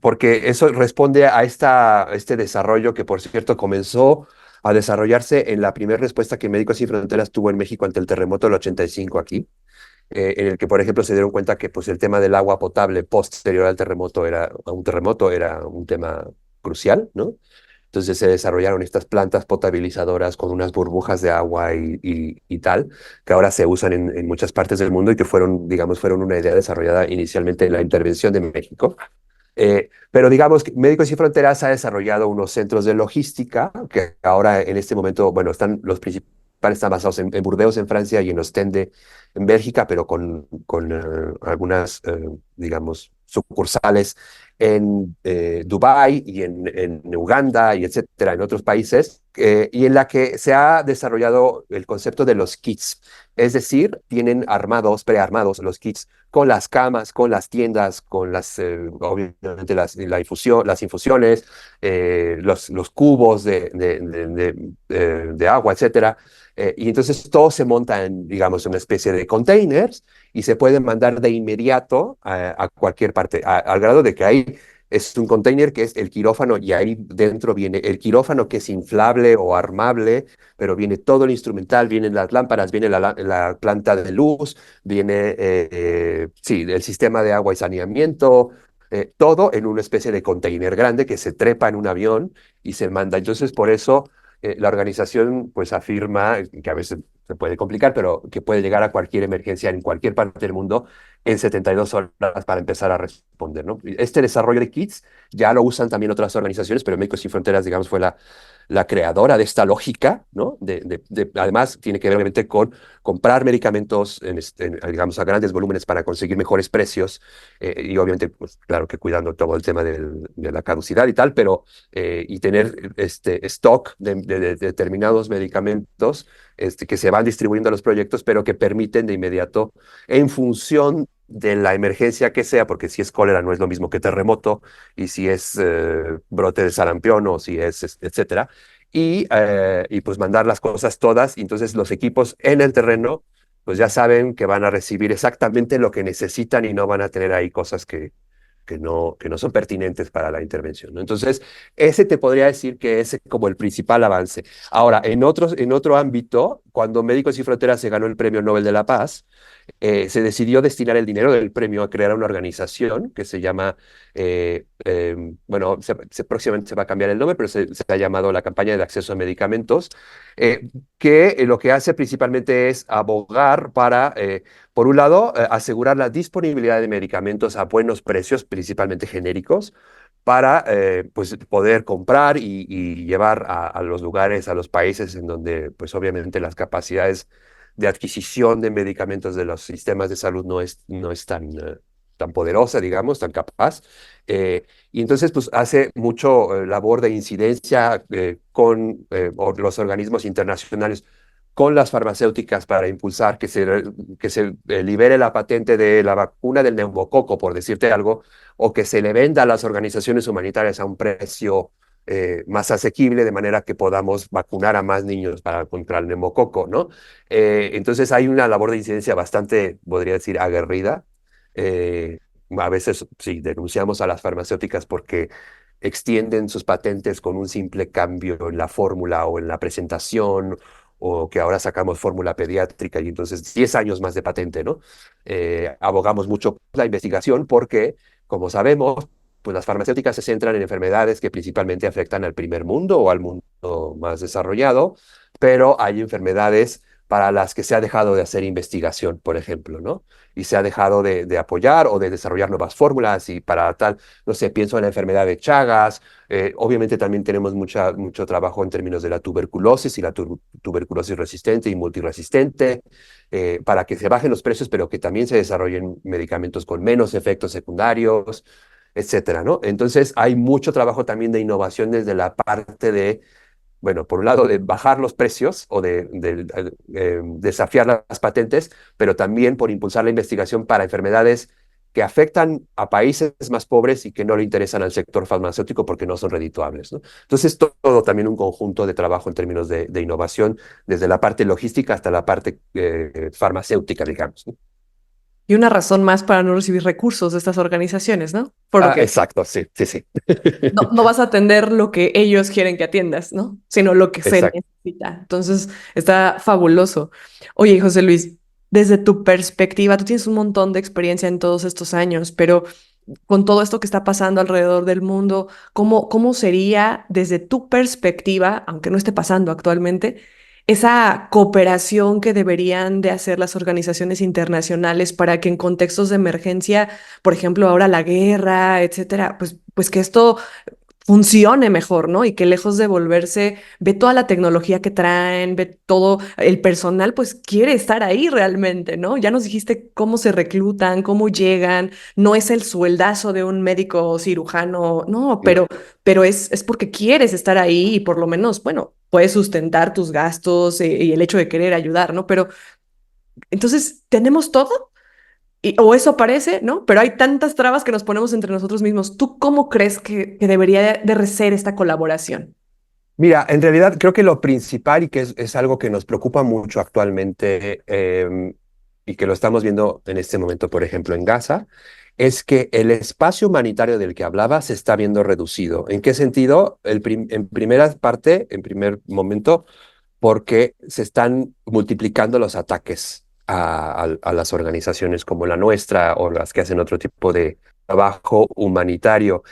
[SPEAKER 1] porque eso responde a este desarrollo que, por cierto, comenzó a desarrollarse en la primera respuesta que Médicos Sin Fronteras tuvo en México ante el terremoto del 85 aquí, en el que, por ejemplo, se dieron cuenta que pues, el tema del agua potable posterior al terremoto era un tema crucial, ¿no? Entonces se desarrollaron estas plantas potabilizadoras con unas burbujas de agua y tal, que ahora se usan en muchas partes del mundo y que fueron, digamos, fueron una idea desarrollada inicialmente en la intervención de México. Pero digamos que Médicos Sin Fronteras ha desarrollado unos centros de logística que ahora en este momento, bueno, los principales están basados en Burdeos en Francia y en Ostende en Bélgica, pero con algunas, digamos, sucursales en Dubái y en Uganda y etcétera, en otros países, y en la que se ha desarrollado el concepto de los kits. Es decir, tienen prearmados los kits con las camas, con las tiendas, con obviamente las infusiones, los cubos de agua, etcétera. Y entonces todo se monta en, digamos, una especie de containers y se pueden mandar de inmediato a cualquier parte, al grado de que es un container que es el quirófano y ahí dentro viene el quirófano que es inflable o armable, pero viene todo el instrumental, vienen las lámparas, viene la planta de luz, viene, sí, el sistema de agua y saneamiento, todo en una especie de container grande que se trepa en un avión y se manda. Entonces, por eso la organización pues afirma, que a veces se puede complicar, pero que puede llegar a cualquier emergencia en cualquier parte del mundo en 72 horas para empezar a responder, ¿no? Este desarrollo de kits ya lo usan también otras organizaciones, pero Médicos Sin Fronteras, digamos, fue la creadora de esta lógica, ¿no? Además, tiene que ver obviamente con comprar medicamentos, digamos, a grandes volúmenes para conseguir mejores precios, y obviamente, pues claro que cuidando todo el tema de la caducidad y tal, pero y tener stock de determinados medicamentos que se van distribuyendo a los proyectos, pero que permiten de inmediato, en función de la emergencia que sea, porque si es cólera no es lo mismo que terremoto, y si es brote de sarampión o si es, etcétera, y pues mandar las cosas todas, y entonces los equipos en el terreno pues ya saben que van a recibir exactamente lo que necesitan y no van a tener ahí cosas que no son pertinentes para la intervención, ¿no? Entonces, ese te podría decir que es como el principal avance. Ahora, en otro ámbito, cuando Médicos Sin Fronteras se ganó el Premio Nobel de la Paz, se decidió destinar el dinero del premio a crear una organización que se llama, bueno, próximamente se va a cambiar el nombre, pero se ha llamado la Campaña de Acceso a Medicamentos, que lo que hace principalmente es abogar para, por un lado, asegurar la disponibilidad de medicamentos a buenos precios, principalmente genéricos, para pues poder comprar y llevar a los lugares, a los países en donde, pues obviamente las capacidades de adquisición de medicamentos de los sistemas de salud no es tan poderosa, digamos, tan capaz. Y entonces, pues hace mucho labor de incidencia con los organismos internacionales, con las farmacéuticas para impulsar que se libere la patente de la vacuna del neumococo, por decirte algo, o que se le venda a las organizaciones humanitarias a un precio más asequible, de manera que podamos vacunar a más niños contra el neumococo, ¿no? Entonces hay una labor de incidencia bastante, podría decir, aguerrida. Eh, a veces sí, denunciamos a las farmacéuticas porque extienden sus patentes con un simple cambio en la fórmula o en la presentación, o que ahora sacamos fórmula pediátrica y entonces 10 años más de patente, ¿no? Abogamos mucho por la investigación porque, como sabemos, pues las farmacéuticas se centran en enfermedades que principalmente afectan al primer mundo o al mundo más desarrollado, pero hay enfermedades para las que se ha dejado de hacer investigación, por ejemplo, ¿no? Y se ha dejado de apoyar o de desarrollar nuevas fórmulas y para tal, no sé, pienso en la enfermedad de Chagas. Obviamente también tenemos mucho trabajo en términos de la tuberculosis y la tuberculosis resistente y multiresistente, para que se bajen los precios, pero que también se desarrollen medicamentos con menos efectos secundarios, etcétera, ¿no? Entonces hay mucho trabajo también de innovación desde la parte de, bueno, por un lado de bajar los precios o de desafiar las patentes, pero también por impulsar la investigación para enfermedades que afectan a países más pobres y que no le interesan al sector farmacéutico porque no son redituables, ¿no? Entonces, todo también un conjunto de trabajo en términos de innovación, desde la parte logística hasta la parte farmacéutica, digamos, ¿no?
[SPEAKER 2] Y una razón más para no recibir recursos de estas organizaciones, ¿no? Por lo que
[SPEAKER 1] Exacto, sí, sí, sí.
[SPEAKER 2] no vas a atender lo que ellos quieren que atiendas, ¿no? Sino lo que se
[SPEAKER 1] Exacto.
[SPEAKER 2] necesita. Entonces, está fabuloso. Oye, José Luis, desde tu perspectiva, tú tienes un montón de experiencia en todos estos años, pero con todo esto que está pasando alrededor del mundo, ¿cómo sería desde tu perspectiva, aunque no esté pasando actualmente, esa cooperación que deberían de hacer las organizaciones internacionales para que en contextos de emergencia, por ejemplo, ahora la guerra, etcétera, pues que esto funcione mejor, ¿no? Y que lejos de volverse, ve toda la tecnología que traen, ve todo el personal, pues quiere estar ahí realmente, ¿no? Ya nos dijiste cómo se reclutan, cómo llegan, no es el sueldazo de un médico cirujano, no,
[SPEAKER 1] No.
[SPEAKER 2] pero es porque quieres estar ahí y por lo menos, bueno, puedes sustentar tus gastos y el hecho de querer ayudar, ¿no? Pero entonces, ¿tenemos todo? O eso parece, ¿no? Pero hay tantas trabas que nos ponemos entre nosotros mismos. ¿Tú cómo crees que debería de ser esta colaboración?
[SPEAKER 1] Mira, en realidad creo que lo principal y que es algo que nos preocupa mucho actualmente, y que lo estamos viendo en este momento, por ejemplo, en Gaza, es que el espacio humanitario del que hablaba se está viendo reducido. ¿En qué sentido? En primera parte, en primer momento, porque se están multiplicando los ataques a las organizaciones como la nuestra o las que hacen otro tipo de trabajo humanitario.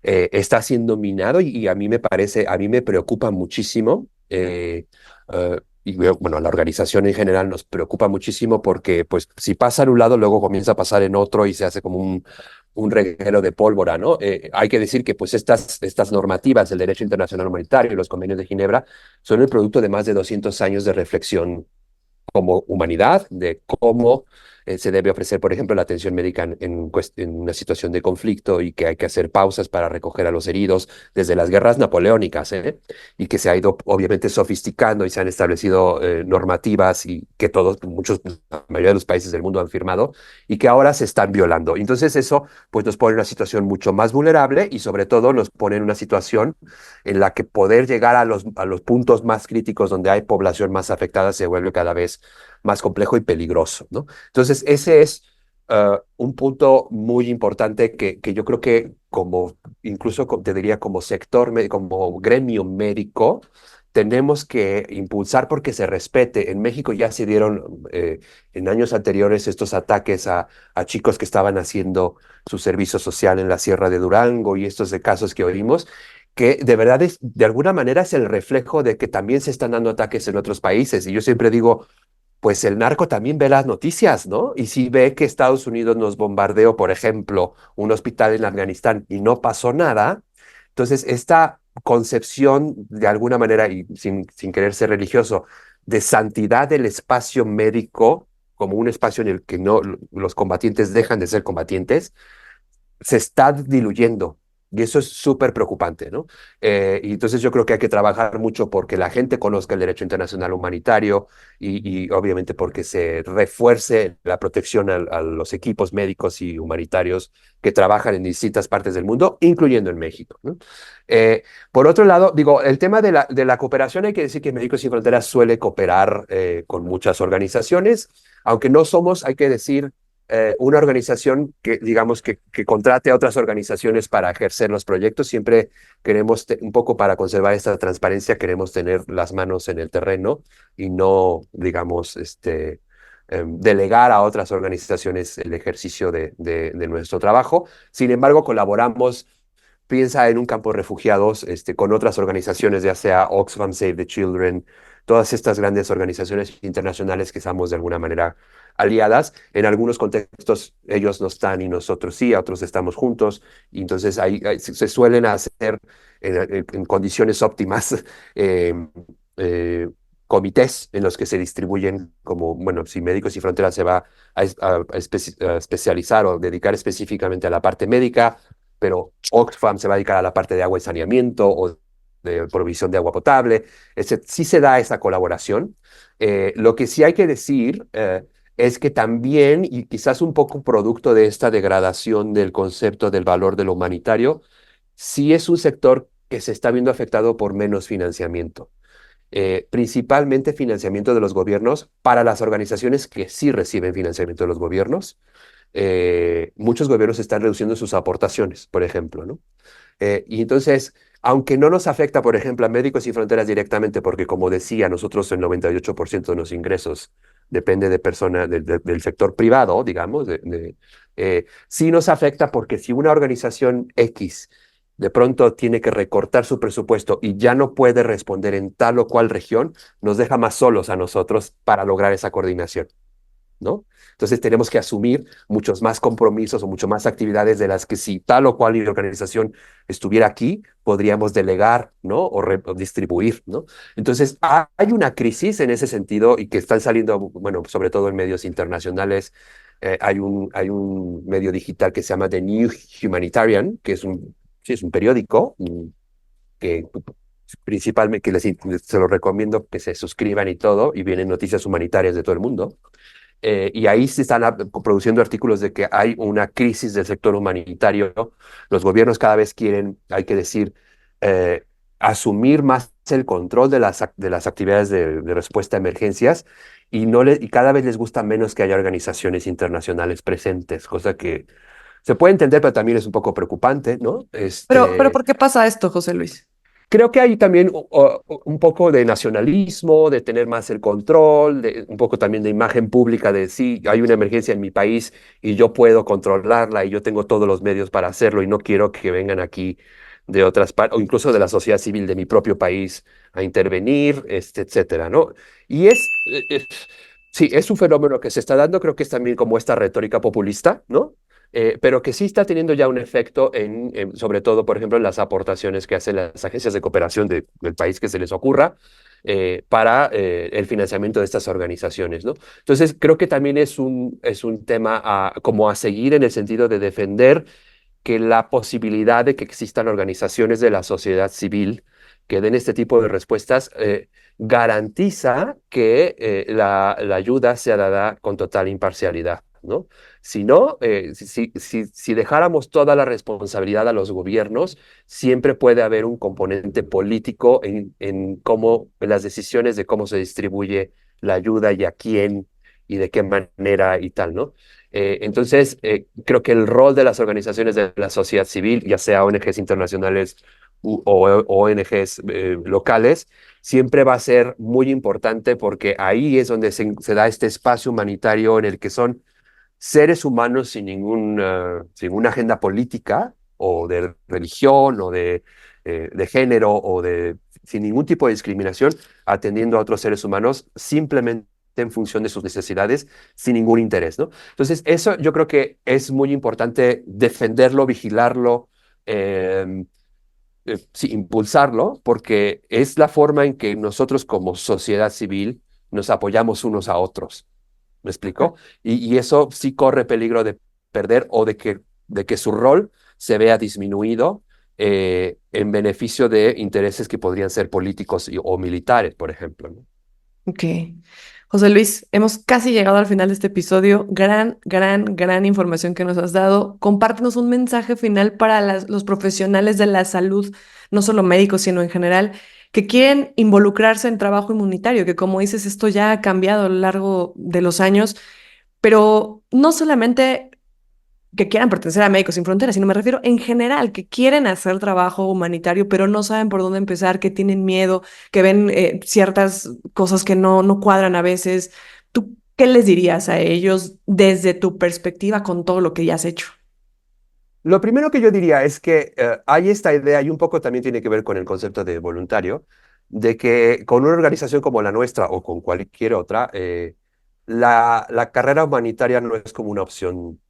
[SPEAKER 1] Está siendo minado y a mí me preocupa muchísimo. Y bueno, a la organización en general nos preocupa muchísimo porque pues si pasa en un lado, luego comienza a pasar en otro y se hace como un reguero de pólvora, ¿no? Hay que decir que pues estas normativas del derecho internacional humanitario y los convenios de Ginebra son el producto de más de 200 años de reflexión como humanidad, de cómo se debe ofrecer, por ejemplo, la atención médica en una situación de conflicto y que hay que hacer pausas para recoger a los heridos desde las guerras napoleónicas, ¿eh? Y que se ha ido obviamente sofisticando y se han establecido normativas y que la mayoría de los países del mundo han firmado y que ahora se están violando. Entonces eso pues nos pone en una situación mucho más vulnerable y sobre todo nos pone en una situación en la que poder llegar a los puntos más críticos donde hay población más afectada se vuelve cada vez más complejo y peligroso, ¿no? Entonces, ese es un punto muy importante que yo creo que incluso te diría como sector, como gremio médico, tenemos que impulsar porque se respete. En México ya se dieron en años anteriores estos ataques a chicos que estaban haciendo su servicio social en la Sierra de Durango y estos de casos que oímos, que de verdad de alguna manera es el reflejo de que también se están dando ataques en otros países. Y yo siempre digo, pues el narco también ve las noticias, ¿no? Y si ve que Estados Unidos nos bombardeó, por ejemplo, un hospital en Afganistán y no pasó nada, entonces esta concepción de alguna manera, y sin querer ser religioso, de santidad del espacio médico como un espacio en el que no los combatientes dejan de ser combatientes, se está diluyendo. Y eso es súper preocupante, ¿no? Y entonces yo creo que hay que trabajar mucho porque la gente conozca el derecho internacional humanitario y obviamente porque se refuerce la protección a los equipos médicos y humanitarios que trabajan en distintas partes del mundo, incluyendo en México, ¿no? Por otro lado, digo, el tema de la cooperación, hay que decir que Médicos Sin Fronteras suele cooperar con muchas organizaciones, aunque no somos, hay que decir, una organización que, digamos, que contrate a otras organizaciones para ejercer los proyectos. Siempre queremos, un poco para conservar esta transparencia, queremos tener las manos en el terreno y no, digamos, delegar a otras organizaciones el ejercicio de nuestro trabajo. Sin embargo, colaboramos. Piensa en un campo de refugiados con otras organizaciones, ya sea Oxfam, Save the Children, todas estas grandes organizaciones internacionales que estamos de alguna manera aliadas. En algunos contextos ellos no están y nosotros sí, a otros estamos juntos, y entonces se suelen hacer en condiciones óptimas eh, eh, comités en los que se distribuyen como, bueno, si Médicos Sin Fronteras se va a especializar o dedicar específicamente a la parte médica, pero Oxfam se va a dedicar a la parte de agua y saneamiento o de provisión de agua potable. Sí se da esa colaboración. Lo que sí hay que decir es que también, y quizás un poco producto de esta degradación del concepto del valor de lo humanitario, sí es un sector que se está viendo afectado por menos financiamiento. Principalmente financiamiento de los gobiernos para las organizaciones que sí reciben financiamiento de los gobiernos. Muchos gobiernos están reduciendo sus aportaciones, por ejemplo, ¿no? Y entonces, aunque no nos afecta, por ejemplo, a Médicos Sin Fronteras directamente, porque como decía, nosotros el 98% de los ingresos depende de personas del sector privado, digamos, sí nos afecta porque si una organización X de pronto tiene que recortar su presupuesto y ya no puede responder en tal o cual región, nos deja más solos a nosotros para lograr esa coordinación, ¿no? Entonces tenemos que asumir muchos más compromisos o mucho más actividades de las que si tal o cual organización estuviera aquí, podríamos delegar, ¿no? O distribuir, ¿no? Entonces hay una crisis en ese sentido y que están saliendo, bueno, sobre todo en medios internacionales. Hay un medio digital que se llama The New Humanitarian, que sí, es un periódico que principalmente se lo recomiendo que se suscriban y todo, y vienen noticias humanitarias de todo el mundo. Y ahí se están produciendo artículos de que hay una crisis del sector humanitario. Los gobiernos cada vez quieren, hay que decir, eh, asumir más el control de las actividades de respuesta a emergencias y cada vez les gusta menos que haya organizaciones internacionales presentes, cosa que se puede entender, pero también es un poco preocupante, ¿no?
[SPEAKER 2] Pero ¿por qué pasa esto, José Luis?
[SPEAKER 1] Creo que hay también un poco de nacionalismo, de tener más el control, un poco también de imagen pública, de sí, hay una emergencia en mi país y yo puedo controlarla y yo tengo todos los medios para hacerlo y no quiero que vengan aquí de otras partes o incluso de la sociedad civil de mi propio país a intervenir, etcétera, ¿no? Y sí, es un fenómeno que se está dando, creo que es también como esta retórica populista, ¿no? pero que sí está teniendo ya un efecto sobre todo, por ejemplo, en las aportaciones que hacen las agencias de cooperación del país que se les ocurra para el financiamiento de estas organizaciones, ¿no? Entonces, creo que también es un tema como a seguir en el sentido de defender que la posibilidad de que existan organizaciones de la sociedad civil que den este tipo de respuestas garantiza que la ayuda sea dada con total imparcialidad, ¿no? Si no, si dejáramos toda la responsabilidad a los gobiernos, siempre puede haber un componente político en cómo, en las decisiones de cómo se distribuye la ayuda y a quién y de qué manera y tal, ¿no? Entonces, creo que el rol de las organizaciones de la sociedad civil, ya sea ONGs internacionales o ONGs locales, siempre va a ser muy importante porque ahí es donde se da este espacio humanitario en el que son seres humanos sin una agenda política o de religión o de género sin ningún tipo de discriminación, atendiendo a otros seres humanos simplemente en función de sus necesidades, sin ningún interés, ¿no? Entonces, eso yo creo que es muy importante defenderlo, vigilarlo, eh, sí, impulsarlo, porque es la forma en que nosotros como sociedad civil nos apoyamos unos a otros. ¿Me explico? Y eso sí corre peligro de perder o de que su rol se vea disminuido en beneficio de intereses que podrían ser políticos o militares, por ejemplo, ¿no?
[SPEAKER 2] Ok. José Luis, hemos casi llegado al final de este episodio. Gran, gran, gran información que nos has dado. Compártenos un mensaje final para los profesionales de la salud, no solo médicos, sino en general, que quieren involucrarse en trabajo inmunitario, que como dices, esto ya ha cambiado a lo largo de los años, pero no solamente que quieran pertenecer a Médicos Sin Fronteras, sino me refiero en general, que quieren hacer trabajo humanitario, pero no saben por dónde empezar, que tienen miedo, que ven ciertas cosas que no cuadran a veces. ¿Tú qué les dirías a ellos desde tu perspectiva con todo lo que ya has hecho?
[SPEAKER 1] Lo primero que yo diría es que hay esta idea, y un poco también tiene que ver con el concepto de voluntario, de que con una organización como la nuestra o con cualquier otra, la carrera humanitaria no es como una opción.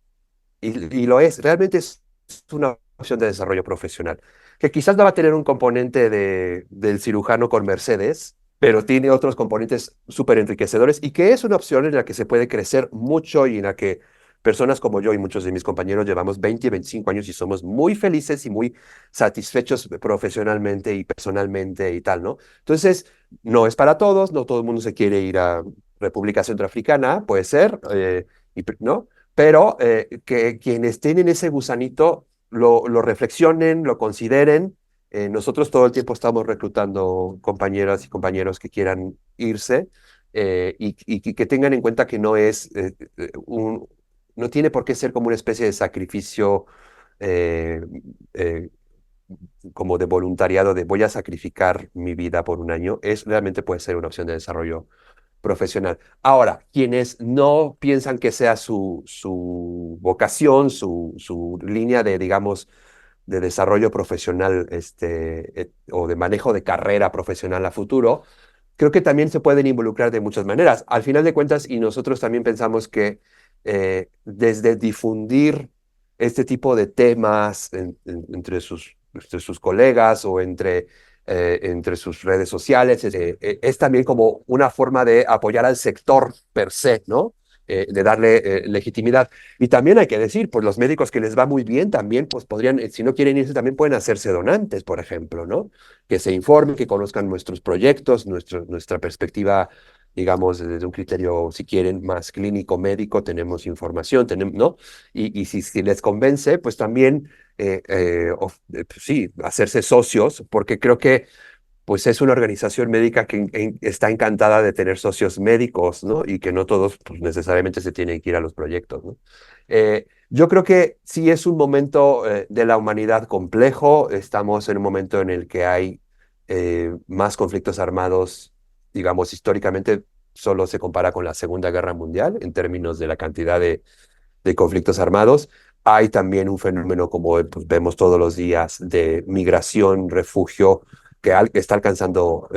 [SPEAKER 1] Y lo es, realmente es una opción de desarrollo profesional, que quizás no va a tener un componente del cirujano con Mercedes, pero tiene otros componentes súper enriquecedores y que es una opción en la que se puede crecer mucho y en la que personas como yo y muchos de mis compañeros llevamos 20 y 25 años y somos muy felices y muy satisfechos profesionalmente y personalmente y tal, ¿no? Entonces, no es para todos, no todo el mundo se quiere ir a República Centroafricana, puede ser, ¿no? Pero que quienes tienen ese gusanito lo reflexionen, lo consideren. Nosotros todo el tiempo estamos reclutando compañeras y compañeros que quieran irse y que tengan en cuenta que no tiene por qué ser como una especie de sacrificio eh, eh, como de voluntariado de voy a sacrificar mi vida por un año. Realmente puede ser una opción de desarrollo profesional. Ahora, quienes no piensan que sea su vocación, su línea de, digamos, de desarrollo profesional o de manejo de carrera profesional a futuro, creo que también se pueden involucrar de muchas maneras. Al final de cuentas, y nosotros también pensamos que desde difundir este tipo de temas entre sus colegas o entre sus redes sociales, es también como una forma de apoyar al sector per se, ¿no? De darle legitimidad. Y también hay que decir, pues los médicos que les va muy bien también, pues podrían, si no quieren irse, también pueden hacerse donantes, por ejemplo, ¿no? Que se informen, que conozcan nuestros proyectos, nuestra perspectiva, digamos, desde un criterio, si quieren, más clínico, médico, tenemos información, ¿no? Y si les convence, pues también, pues sí, hacerse socios, porque creo que pues es una organización médica que está encantada de tener socios médicos, ¿no? Y que no todos pues, necesariamente se tienen que ir a los proyectos, ¿no? Yo creo que sí es un momento de la humanidad complejo. Estamos en un momento en el que hay más conflictos armados, digamos, históricamente solo se compara con la Segunda Guerra Mundial en términos de la cantidad de conflictos armados. Hay también un fenómeno, como pues, vemos todos los días, de migración, refugio, que está alcanzando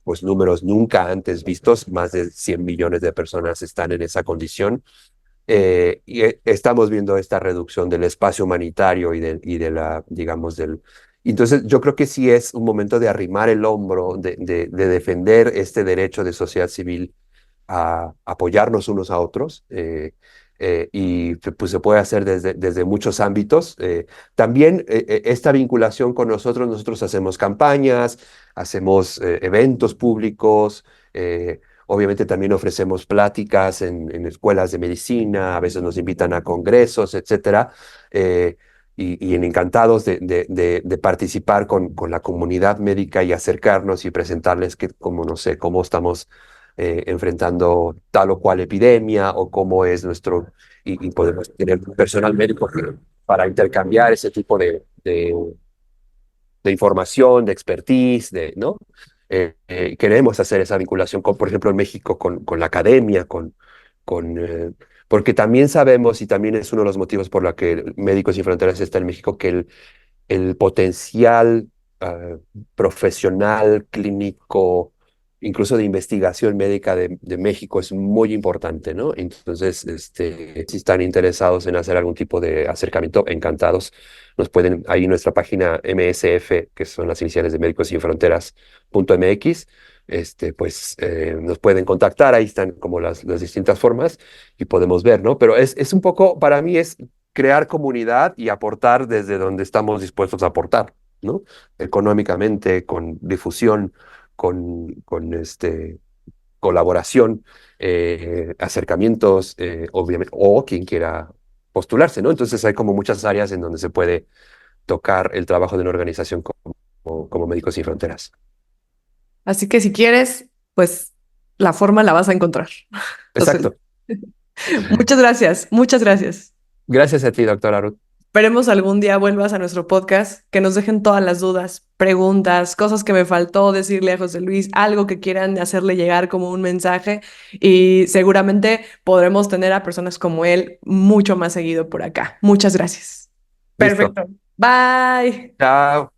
[SPEAKER 1] pues, números nunca antes vistos. Más de 100 millones de personas están en esa condición. Estamos viendo esta reducción del espacio humanitario y de la, digamos, del... Entonces, yo creo que sí es un momento de arrimar el hombro, de defender este derecho de sociedad civil a apoyarnos unos a otros. Y pues se puede hacer desde muchos ámbitos. También esta vinculación con nosotros hacemos campañas, hacemos eventos públicos, obviamente también ofrecemos pláticas en escuelas de medicina, a veces nos invitan a congresos, etcétera. Y encantados de participar con la comunidad médica y acercarnos y presentarles que, como no sé, cómo estamos enfrentando tal o cual epidemia o cómo es y podemos tener personal médico para intercambiar ese tipo de información, de expertise, ¿no? Queremos hacer esa vinculación, por ejemplo, en México con la academia, porque también sabemos, y también es uno de los motivos por los que Médicos Sin Fronteras está en México, que el potencial profesional, clínico, incluso de investigación médica de México es muy importante, ¿no? Entonces, si están interesados en hacer algún tipo de acercamiento, encantados. Nos pueden, ahí en nuestra página MSF, que son las iniciales de Médicos Sin Fronteras, .mx, pues nos pueden contactar, ahí están como las distintas formas y podemos ver, ¿no? Pero es un poco, para mí es crear comunidad y aportar desde donde estamos dispuestos a aportar, ¿no? Económicamente, con difusión, con colaboración, acercamientos, obviamente, o quien quiera postularse, ¿no? Entonces hay como muchas áreas en donde se puede tocar el trabajo de una organización como Médicos Sin Fronteras.
[SPEAKER 2] Así que si quieres, pues la forma la vas a encontrar, José Luis.
[SPEAKER 1] Exacto.
[SPEAKER 2] Muchas gracias, muchas gracias.
[SPEAKER 1] Gracias a ti, doctora Ruth.
[SPEAKER 2] Esperemos algún día vuelvas a nuestro podcast, que nos dejen todas las dudas, preguntas, cosas que me faltó decirle a José Luis, algo que quieran hacerle llegar como un mensaje y seguramente podremos tener a personas como él mucho más seguido por acá. Muchas gracias.
[SPEAKER 1] Listo.
[SPEAKER 2] Perfecto. Bye.
[SPEAKER 1] Chao.